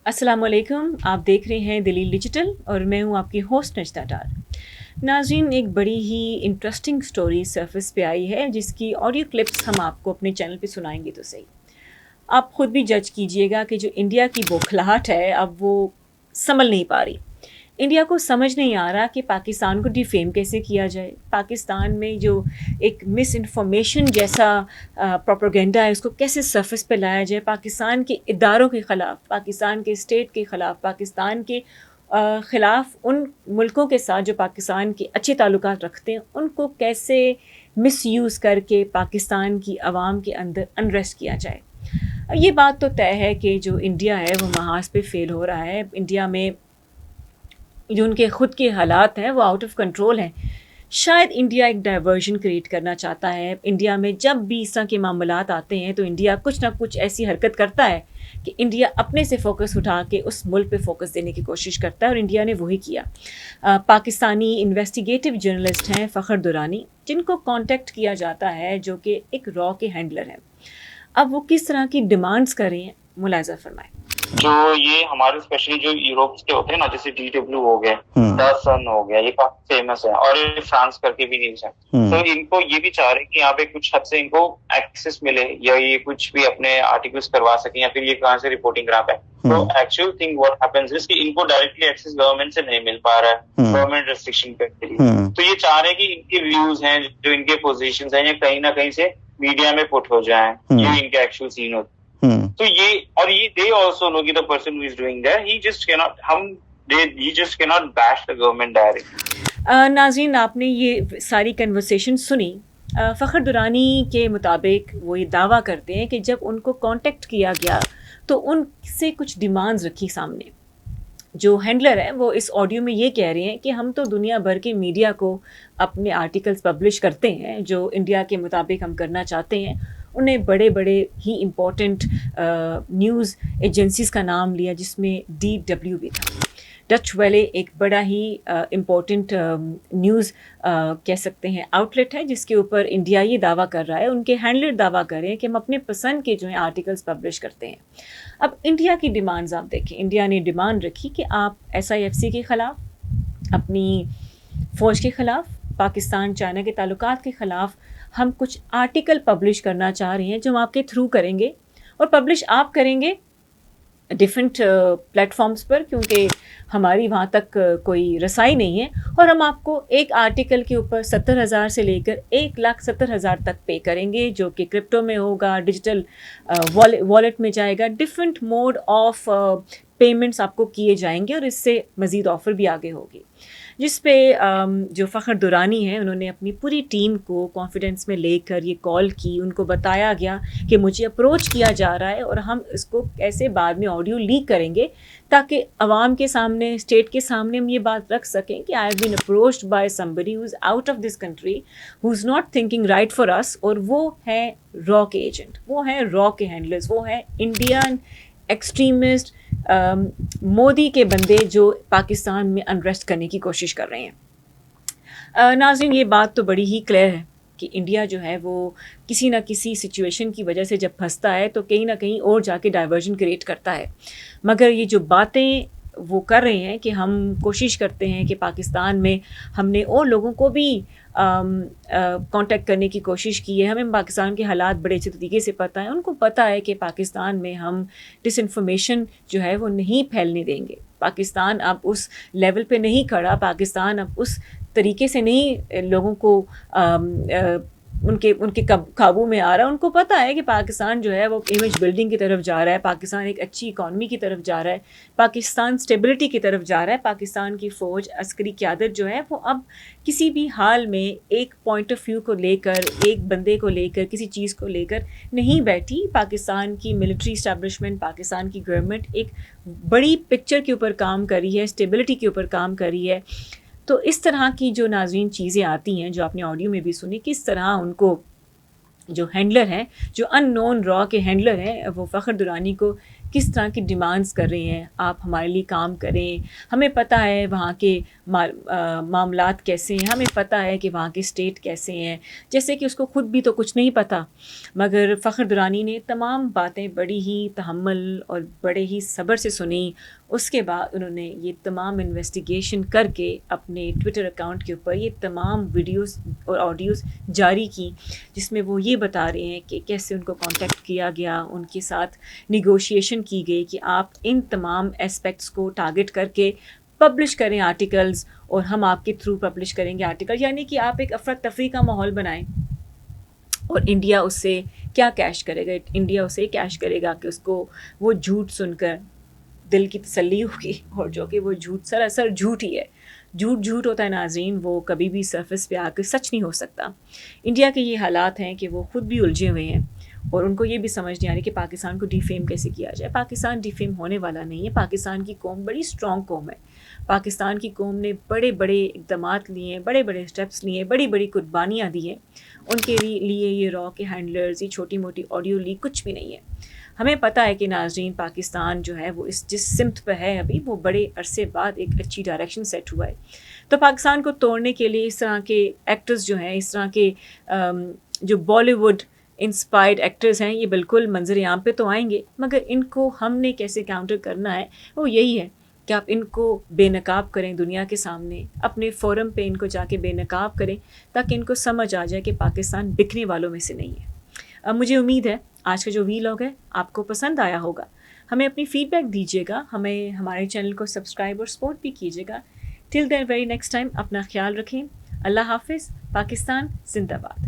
अस्सलाम वालेकुम। आप देख रहे हैं दलील डिजिटल और मैं हूं आपकी होस्ट नजदा डार। नाज़रीन, एक बड़ी ही इंटरेस्टिंग स्टोरी सरफेस पे आई है जिसकी ऑडियो क्लिप्स हम आपको अपने चैनल पे सुनाएंगे तो सही। आप खुद भी जज कीजिएगा कि जो इंडिया की बौखलाहट है अब वो संभल नहीं पा रही। इंडिया को समझ नहीं आ रहा कि पाकिस्तान को डिफेम कैसे किया जाए। पाकिस्तान में जो एक मिस इन्फॉर्मेशन जैसा प्रोपेगेंडा है उसको कैसे सरफेस पे लाया जाए। पाकिस्तान के इदारों के ख़िलाफ़, पाकिस्तान के स्टेट के ख़िलाफ़, पाकिस्तान के ख़िलाफ़ उन मुल्कों के साथ जो पाकिस्तान के अच्छे ताल्लुकात रखते हैं उनको कैसे मिसयूज़ करके पाकिस्तान की आवाम के अंदर अनरेस्ट किया जाए। ये बात तो तय है कि जो इंडिया है वो महाज पे फेल हो रहा है। इंडिया में जो उनके ख़ुद के हालात हैं वो आउट ऑफ कंट्रोल हैं। शायद इंडिया एक डाइवर्जन क्रिएट करना चाहता है। इंडिया में जब भी इस तरह के मामलात आते हैं तो इंडिया कुछ ना कुछ ऐसी हरकत करता है कि इंडिया अपने से फोकस उठा के उस मुल्क पे फोकस देने की कोशिश करता है, और इंडिया ने वही किया। पाकिस्तानी इन्वेस्टिगेटिव जर्नलिस्ट हैं फ़खर दुरानी, जिनको कांटेक्ट किया जाता है, जो कि एक रॉ के हैंडलर हैं। अब वो किस तरह की डिमांड्स कर रहे हैं, मुलाहिज़ा फरमाएं। जो ये हमारे स्पेशली जो यूरोप के होते हैं ना, जैसे DW हो गया, द सन हो गया, ये काफी फेमस है, और ये फ्रांस करके भी न्यूज है। तो इनको ये भी चाह रहे हैं कि यहाँ पे कुछ हद से इनको एक्सेस मिले, या ये कुछ भी अपने आर्टिकल्स करवा सके, या फिर ये कहाँ से रिपोर्टिंग करा पाए। तो actual thing what happens is कि इनको डायरेक्टली एक्सेस गवर्नमेंट से नहीं मिल पा रहा है, गवर्नमेंट रेस्ट्रिक्शन के लिए। तो ये चाह रहे हैं कि इनके व्यूज हैं, जो इनके पोजिशन है, ये कहीं ना कहीं से मीडिया में पुट हो जाए, ये इनके एक्चुअल सीन होते। तो ये, और ये दे आल्सो नो कि the person who is doing that he just cannot bash the government directly. नाज़रीन, आपने ये सारी कन्वर्सेशन सुनी। फ़खर दुरानी के मुताबिक वो ये दावा करते हैं कि जब उनको कांटेक्ट किया गया तो उनसे कुछ डिमांड्स रखी सामने। जो हैंडलर है वो इस ऑडियो में ये कह रहे हैं कि हम तो दुनिया भर के मीडिया को अपने आर्टिकल्स पब्लिश करते हैं जो इंडिया के मुताबिक हम करना चाहते हैं। उन्हें बड़े बड़े ही इम्पोर्टेंट न्यूज़ एजेंसीज़ का नाम लिया, जिसमें DW भी था। डच वेले एक बड़ा ही इम्पोर्टेंट न्यूज़ कह सकते हैं आउटलेट है, जिसके ऊपर इंडिया ये दावा कर रहा है, उनके हैंडलर दावा कर रहे हैं कि हम अपने पसंद के जो है आर्टिकल्स पब्लिश करते हैं। अब इंडिया की डिमांड्स आप देखें। इंडिया ने डिमांड रखी कि आप SIFC के ख़िलाफ़, अपनी फ़ौज के ख़िलाफ़, पाकिस्तान चाइना के ताल्लुकात के ख़िलाफ़ हम कुछ आर्टिकल पब्लिश करना चाह रहे हैं, जो हम आपके थ्रू करेंगे, और पब्लिश आप करेंगे डिफरेंट प्लेटफॉर्म्स पर, क्योंकि हमारी वहाँ तक कोई रसाई नहीं है, और हम आपको एक आर्टिकल के ऊपर 70,000 से लेकर 1,70,000 तक पे करेंगे, जो कि क्रिप्टो में होगा, डिजिटल वॉलेट में जाएगा, डिफरेंट मोड ऑफ पेमेंट्स आपको किए जाएंगे, और इससे मज़ीद ऑफ़र भी आगे होगी। जिस पे जो फ़खर दुरानी हैं उन्होंने अपनी पूरी टीम को कॉन्फिडेंस में लेकर ये कॉल की। उनको बताया गया कि मुझे अप्रोच किया जा रहा है और हम इसको कैसे बाद में ऑडियो लीक करेंगे, ताकि अवाम के सामने, स्टेट के सामने हम ये बात रख सकें कि I have been approached by somebody who is out of this country, who is not thinking right for us, और वो है रॉ के एजेंट, वो है रॉ के हैंडलर्स, वो है इंडियन एक्सट्रीमिस्ट मोदी के बंदे जो पाकिस्तान में अनरेस्ट करने की कोशिश कर रहे हैं। नाज़रीन, ये बात तो बड़ी ही क्लियर है कि इंडिया जो है वो किसी ना किसी सिचुएशन की वजह से जब फंसता है तो कहीं ना कहीं और जाके डाइवर्जन क्रिएट करता है। मगर ये जो बातें वो कर रहे हैं कि हम कोशिश करते हैं कि पाकिस्तान में हमने और लोगों को भी कांटेक्ट करने की कोशिश की है, हमें पाकिस्तान के हालात बड़े अच्छे तरीके से पता है, उनको पता है कि पाकिस्तान में हम डिसइंफॉर्मेशन जो है वो नहीं फैलने देंगे। पाकिस्तान अब उस लेवल पे नहीं खड़ा, पाकिस्तान अब उस तरीके से नहीं लोगों को उनके काबू में आ रहा है। उनको पता है कि पाकिस्तान जो है वो इमेज बिल्डिंग की तरफ जा रहा है, पाकिस्तान एक अच्छी इकॉनमी की तरफ जा रहा है, पाकिस्तान स्टेबिलिटी की तरफ जा रहा है। पाकिस्तान की फ़ौज, अस्करी क़यादत जो है वो अब किसी भी हाल में एक पॉइंट ऑफ व्यू को लेकर, एक बंदे को लेकर, किसी चीज़ को लेकर नहीं बैठी। पाकिस्तान की मिलिट्री इस्टेब्लिशमेंट, पाकिस्तान की गवर्नमेंट एक बड़ी पिक्चर के ऊपर काम कर रही है, स्टेबिलिटी के ऊपर काम कर रही है। तो इस तरह की जो नाज़रीन चीज़ें आती हैं, जो आपने ऑडियो में भी सुनी, किस तरह उनको जो हैंडलर हैं, जो अननोन रॉ के हैंडलर हैं, वो फ़खर दुरानी को کس طرح کی ڈیمانڈز کر رہے ہیں, آپ ہمارے لیے کام کریں, ہمیں پتہ ہے وہاں کے معاملات کیسے ہیں, ہمیں پتہ ہے کہ وہاں کے اسٹیٹ کیسے ہیں, جیسے کہ اس کو خود بھی تو کچھ نہیں پتہ. مگر فخر درانی نے تمام باتیں بڑی ہی تحمل اور بڑے ہی صبر سے سنی. اس کے بعد انہوں نے یہ تمام انویسٹیگیشن کر کے اپنے ٹویٹر اکاؤنٹ کے اوپر یہ تمام ویڈیوز اور آڈیوز جاری کی, جس میں وہ یہ بتا رہے ہیں کہ کیسے ان کو کانٹیکٹ کیا گیا, ان کے ساتھ نیگوشیشن کی گئی کہ آپ ان تمام اسپیکٹس کو ٹارگٹ کر کے پبلش کریں آرٹیکلز, اور ہم آپ کے تھرو پبلش کریں گے آرٹیکل. یعنی کہ آپ ایک افراتفری کا ماحول بنائیں, اور انڈیا اس سے کیا کیش کرے گا, انڈیا اسے کیش کرے گا کہ اس کو وہ جھوٹ سن کر دل کی تسلی ہوگی, اور جو کہ وہ جھوٹ سراسر جھوٹ ہی ہے. جھوٹ ہوتا ہے ناظرین, وہ کبھی بھی سرفس پہ آ کے سچ نہیں ہو سکتا. انڈیا کے یہ حالات ہیں کہ وہ خود بھی الجھے ہوئے ہیں, اور ان کو یہ بھی سمجھ نہیں آ رہی کہ پاکستان کو ڈیفیم کیسے کیا جائے. پاکستان ڈیفیم ہونے والا نہیں ہے. پاکستان کی قوم بڑی اسٹرانگ قوم ہے. پاکستان کی قوم نے بڑے بڑے اقدامات لیے ہیں, بڑے بڑے اسٹیپس لیے ہیں, بڑی بڑی قربانیاں دی ہیں. ان کے لیے یہ را کے ہینڈلرز, یہ چھوٹی موٹی آڈیو لیک کچھ بھی نہیں ہے. ہمیں پتہ ہے کہ ناظرین پاکستان جو ہے وہ جس سمت پہ ہے ابھی, وہ بڑے عرصے بعد ایک اچھی ڈائریکشن سیٹ ہوا ہے. تو پاکستان کو توڑنے کے لیے اس طرح کے ایکٹرز جو ہیں, اس طرح کے جو بالی ووڈ انسپائرڈ ایکٹرز ہیں, یہ بالکل منظر عام پہ تو آئیں گے, مگر ان کو ہم نے کیسے کاؤنٹر کرنا ہے وہ یہی ہے کہ آپ ان کو بے نقاب کریں دنیا کے سامنے, اپنے فورم پہ ان کو جا کے بے نقاب کریں, تاکہ ان کو سمجھ آ جائے کہ پاکستان بکنے والوں میں سے نہیں ہے. اب مجھے امید ہے آج کا جو ویلاگ ہے آپ کو پسند آیا ہوگا. ہمیں اپنی فیڈ بیک دیجیے گا, ہمیں ہمارے چینل کو سبسکرائب اور سپورٹ بھی کیجیے گا. ٹل دین ویری نیکسٹ ٹائم, اپنا خیال رکھیں. اللہ حافظ. پاکستان زندہ باد.